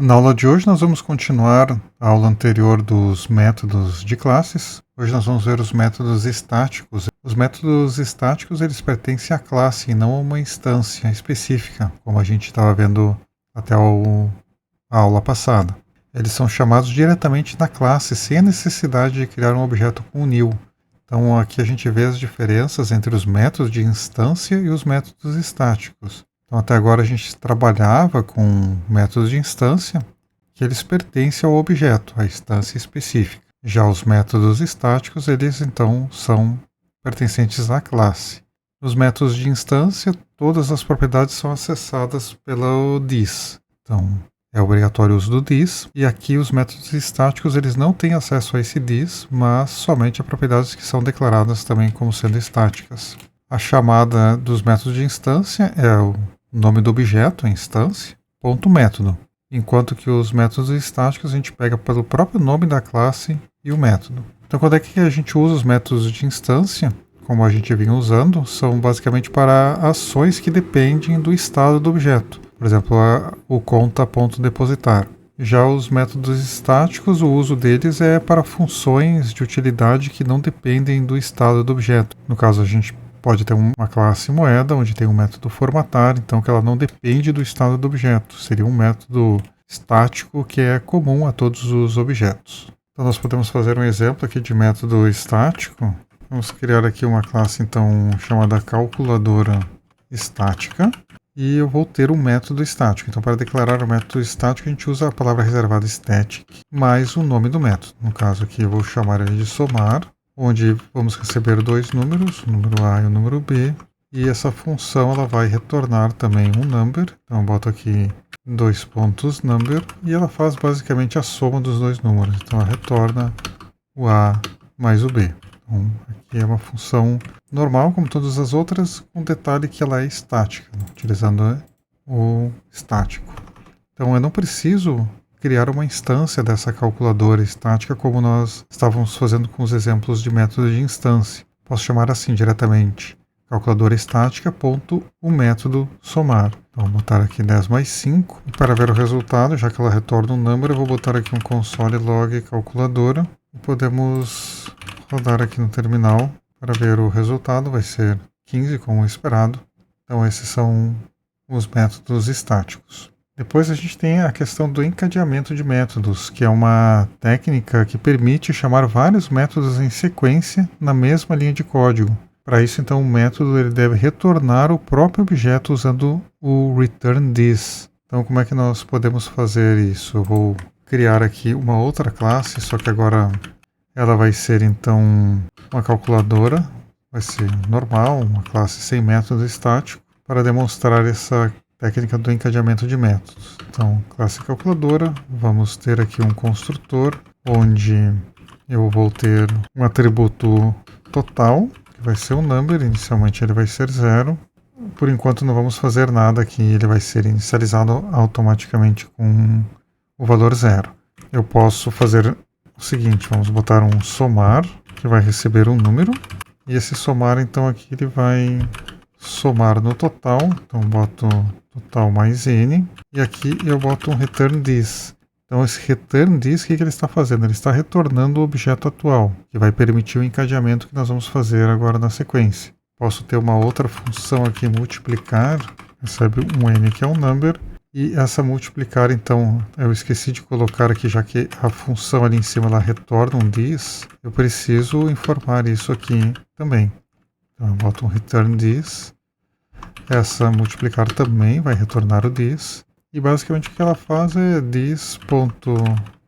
Na aula de hoje nós vamos continuar a aula anterior dos métodos de classes. Hoje nós vamos ver os métodos estáticos. Os métodos estáticos eles pertencem à classe e não a uma instância específica, como a gente estava vendo até a aula passada. Eles são chamados diretamente na classe, sem a necessidade de criar um objeto com new. Então aqui a gente vê as diferenças entre os métodos de instância e os métodos estáticos. Então, até agora a gente trabalhava com métodos de instância, que eles pertencem ao objeto, à instância específica. Já os métodos estáticos, eles então são pertencentes à classe. Nos métodos de instância, todas as propriedades são acessadas pelo this. Então, é obrigatório o uso do this. E aqui os métodos estáticos, eles não têm acesso a esse this, mas somente a propriedades que são declaradas também como sendo estáticas. A chamada dos métodos de instância é o nome do objeto, a instância, ponto método. Enquanto que os métodos estáticos a gente pega pelo próprio nome da classe e o método. Então quando é que a gente usa os métodos de instância, como a gente vinha usando, são basicamente para ações que dependem do estado do objeto. Por exemplo, o conta.depositar. Já os métodos estáticos, o uso deles é para funções de utilidade que não dependem do estado do objeto. No caso, a gente pode ter uma classe moeda, onde tem um método formatar, então que ela não depende do estado do objeto. Seria um método estático que é comum a todos os objetos. Então nós podemos fazer um exemplo aqui de método estático. Vamos criar aqui uma classe então chamada calculadora estática. E eu vou ter um método estático. Então para declarar o método estático a gente usa a palavra reservada static mais o nome do método. No caso aqui eu vou chamar ele de somar, onde vamos receber dois números, o número A e o número B, e essa função ela vai retornar também um number, então eu boto aqui dois pontos number, e ela faz basicamente a soma dos dois números, então ela retorna o A mais o B. Então aqui é uma função normal, como todas as outras, com detalhe que ela é estática, utilizando o estático. Então eu não preciso criar uma instância dessa calculadora estática como nós estávamos fazendo com os exemplos de método de instância. Posso chamar assim diretamente, calculadora estática ponto o método somar. Então vou botar aqui 10 mais 5. E para ver o resultado, já que ela retorna um número, eu vou botar aqui um console log calculadora. E podemos rodar aqui no terminal para ver o resultado, vai ser 15 como esperado. Então esses são os métodos estáticos. Depois a gente tem a questão do encadeamento de métodos, que é uma técnica que permite chamar vários métodos em sequência na mesma linha de código. Para isso, então, o método ele deve retornar o próprio objeto usando o return this. Então, como é que nós podemos fazer isso? Eu vou criar aqui uma outra classe, só que agora ela vai ser, então, uma calculadora. Vai ser normal, uma classe sem método estático, para demonstrar essa técnica do encadeamento de métodos. Então, classe calculadora, vamos ter aqui um construtor, onde eu vou ter um atributo total, que vai ser um number, inicialmente ele vai ser 0. Por enquanto não vamos fazer nada aqui, ele vai ser inicializado automaticamente com o valor 0. Eu posso fazer o seguinte, vamos botar um somar, que vai receber um número, e esse somar então aqui ele vai somar no total, então boto total mais n, e aqui eu boto um return this. Então esse return this, o que ele está fazendo? Ele está retornando o objeto atual, que vai permitir o encadeamento que nós vamos fazer agora na sequência. Posso ter uma outra função aqui, multiplicar, recebe um n que é um number, e essa multiplicar então, eu esqueci de colocar aqui, já que a função ali em cima ela retorna um this, eu preciso informar isso aqui também. Então eu boto um return this, essa multiplicar também vai retornar o this, e basicamente o que ela faz é this ponto,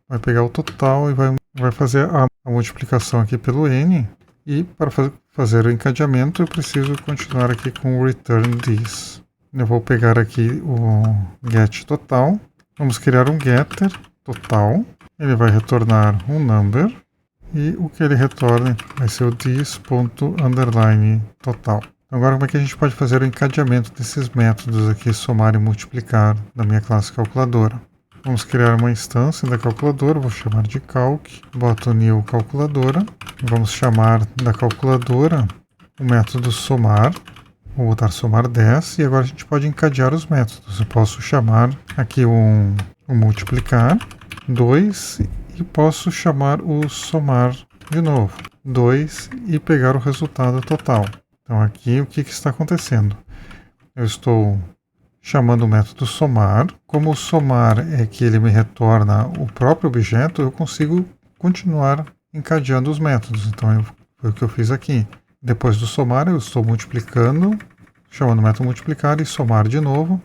vai pegar o total e vai fazer a multiplicação aqui pelo n, e para fazer o encadeamento eu preciso continuar aqui com o return this. Eu vou pegar aqui o get total, vamos criar um getter total, ele vai retornar um number, e o que ele retorna vai ser o this.underline total. Agora, como é que a gente pode fazer o encadeamento desses métodos aqui, somar e multiplicar, da minha classe calculadora? Vamos criar uma instância da calculadora, vou chamar de calc, boto new calculadora, vamos chamar da calculadora o método somar, vou botar somar 10, e agora a gente pode encadear os métodos. Eu posso chamar aqui um o multiplicar, 2, e posso chamar o somar de novo, 2, e pegar o resultado total. Então aqui o que está acontecendo? Eu estou chamando o método somar. Como o somar é que ele me retorna o próprio objeto, eu consigo continuar encadeando os métodos. Então foi o que eu fiz aqui. Depois do somar, eu estou multiplicando, chamando o método multiplicar e somar de novo.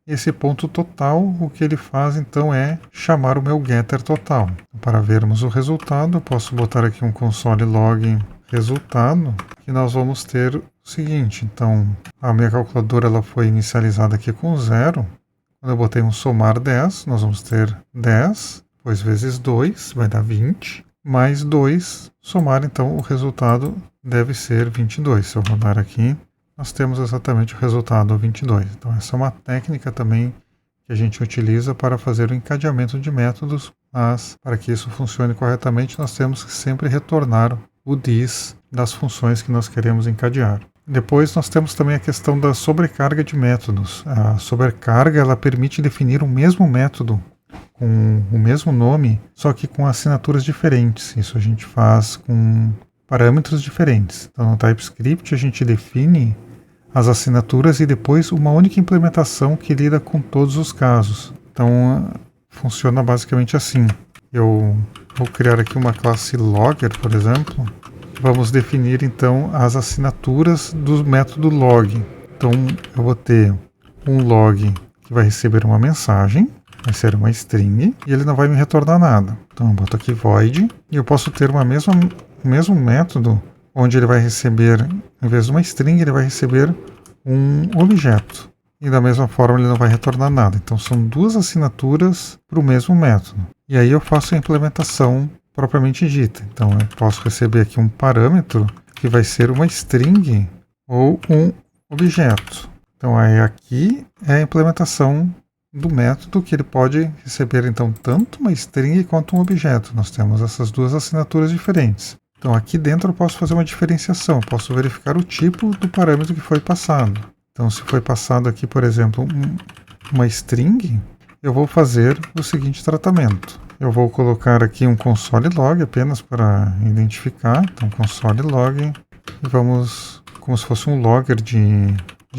Esse ponto total, o que ele faz então é chamar o meu getter total. Para vermos o resultado, eu posso botar aqui um console log resultado, que nós vamos ter o seguinte. Então, a minha calculadora ela foi inicializada aqui com 0. Quando eu botei um somar 10, nós vamos ter 10, depois vezes 2, vai dar 20, mais 2, somar, então o resultado deve ser 22. Se eu rodar aqui, nós temos exatamente o resultado 22. Então essa é uma técnica também que a gente utiliza para fazer o encadeamento de métodos, mas para que isso funcione corretamente, nós temos que sempre retornar o this das funções que nós queremos encadear. Depois nós temos também a questão da sobrecarga de métodos. A sobrecarga ela permite definir o mesmo método com o mesmo nome, só que com assinaturas diferentes. Isso a gente faz com parâmetros diferentes. Então no TypeScript a gente define as assinaturas e depois uma única implementação que lida com todos os casos. Então funciona basicamente assim. Eu vou criar aqui uma classe logger, por exemplo. Vamos definir então as assinaturas do método log. Então eu vou ter um log que vai receber uma mensagem, vai ser uma string, e ele não vai me retornar nada. Então eu boto aqui void, e eu posso ter o mesmo método onde ele vai receber, em vez de uma string, ele vai receber um objeto. E da mesma forma ele não vai retornar nada. Então são duas assinaturas para o mesmo método. E aí eu faço a implementação propriamente dita. Então eu posso receber aqui um parâmetro que vai ser uma string ou um objeto. Então aí aqui é a implementação do método, que ele pode receber então tanto uma string quanto um objeto. Nós temos essas duas assinaturas diferentes. Então aqui dentro eu posso fazer uma diferenciação, eu posso verificar o tipo do parâmetro que foi passado. Então se foi passado aqui, por exemplo, uma string, eu vou fazer o seguinte tratamento. Eu vou colocar aqui um console log apenas para identificar. Então console log, e vamos, como se fosse um logger de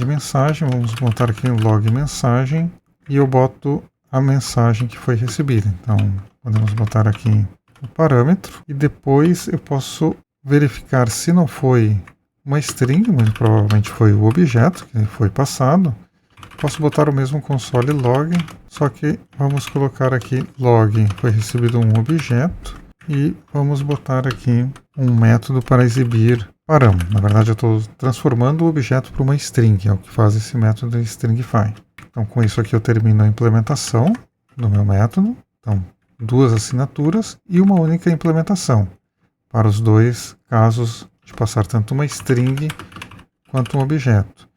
mensagem, vamos botar aqui um log mensagem, e eu boto a mensagem que foi recebida. Então podemos botar aqui o parâmetro, e depois eu posso verificar se não foi uma string, muito provavelmente foi o objeto que foi passado. Posso botar o mesmo console log, só que vamos colocar aqui log foi recebido um objeto, e vamos botar aqui um método para exibir parâmetro. Na verdade eu estou transformando o objeto para uma string, é o que faz esse método stringify. Então com isso aqui eu termino a implementação do meu método. Então duas assinaturas e uma única implementação para os dois casos de passar tanto uma string quanto um objeto.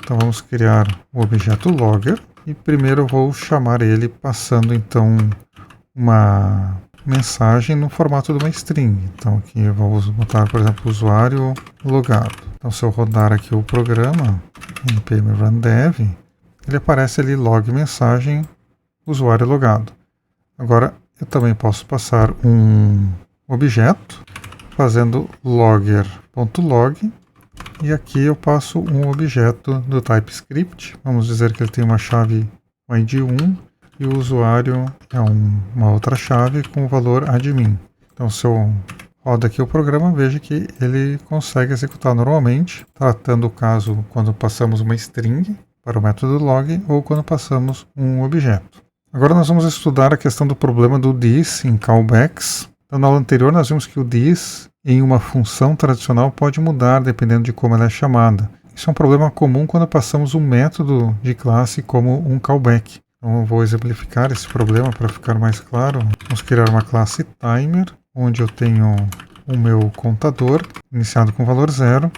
Então vamos criar o objeto logger, e primeiro eu vou chamar ele passando então uma mensagem no formato de uma string. Então aqui vamos botar, por exemplo, usuário logado. Então se eu rodar aqui o programa npm run dev, ele aparece ali log mensagem usuário logado. Agora eu também posso passar um objeto fazendo logger.log, e aqui eu passo um objeto do TypeScript. Vamos dizer que ele tem uma chave id1 e o usuário é uma outra chave com o valor admin. Então se eu rodo aqui o programa, veja que ele consegue executar normalmente, tratando o caso quando passamos uma string para o método log ou quando passamos um objeto. Agora nós vamos estudar a questão do problema do this em callbacks. Então, na aula anterior nós vimos que o this em uma função tradicional pode mudar dependendo de como ela é chamada. Isso é um problema comum quando passamos um método de classe como um callback. Então eu vou exemplificar esse problema para ficar mais claro. Vamos criar uma classe timer, onde eu tenho o meu contador iniciado com valor 0,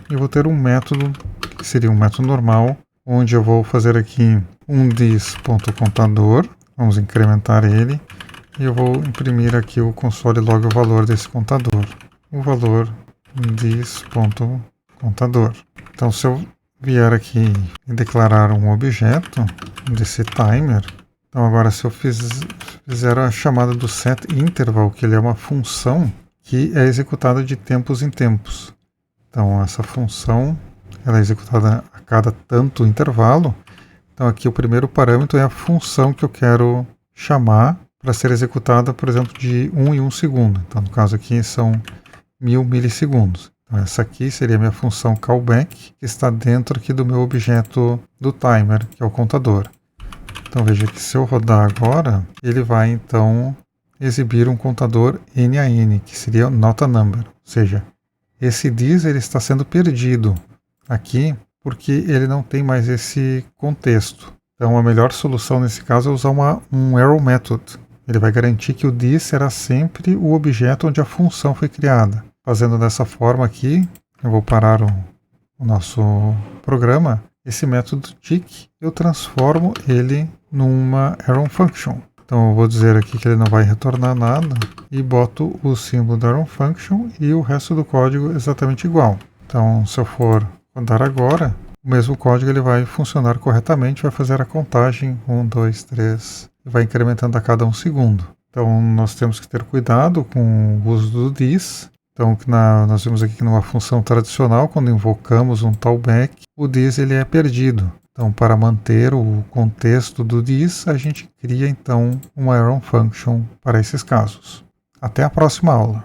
e vou ter um método que seria um método normal, onde eu vou fazer aqui um this.contador, vamos incrementar ele, e eu vou imprimir aqui o console log o valor desse contador, o valor this.contador. Então se eu vier aqui e declarar um objeto desse timer, Então agora se eu fizer a chamada do setInterval, que ele é uma função que é executada de tempos em tempos. Então essa função ela é executada a cada tanto intervalo. Então aqui o primeiro parâmetro é a função que eu quero chamar para ser executada, por exemplo, de 1 em 1 segundo. Então no caso aqui são 1000 milissegundos. Então essa aqui seria a minha função callback, que está dentro aqui do meu objeto do timer, que é o contador. Então veja que se eu rodar agora, ele vai então exibir um contador n a n, que seria not a number. Ou seja, esse this ele está sendo perdido aqui porque ele não tem mais esse contexto. Então a melhor solução nesse caso é usar um arrow method. Ele vai garantir que o this será sempre o objeto onde a função foi criada. Fazendo dessa forma aqui, eu vou parar o nosso programa. Esse método tick, eu transformo ele numa arrow function. Então eu vou dizer aqui que ele não vai retornar nada e boto o símbolo da arrow function e o resto do código exatamente igual. Então se eu for rodar agora, o mesmo código ele vai funcionar corretamente, vai fazer a contagem 1, 2, 3 e vai incrementando a cada 1 segundo. Então nós temos que ter cuidado com o uso do this. Então nós vimos aqui que numa função tradicional, quando invocamos um callback, o this ele é perdido. Então para manter o contexto do this, a gente cria então uma arrow function para esses casos. Até a próxima aula.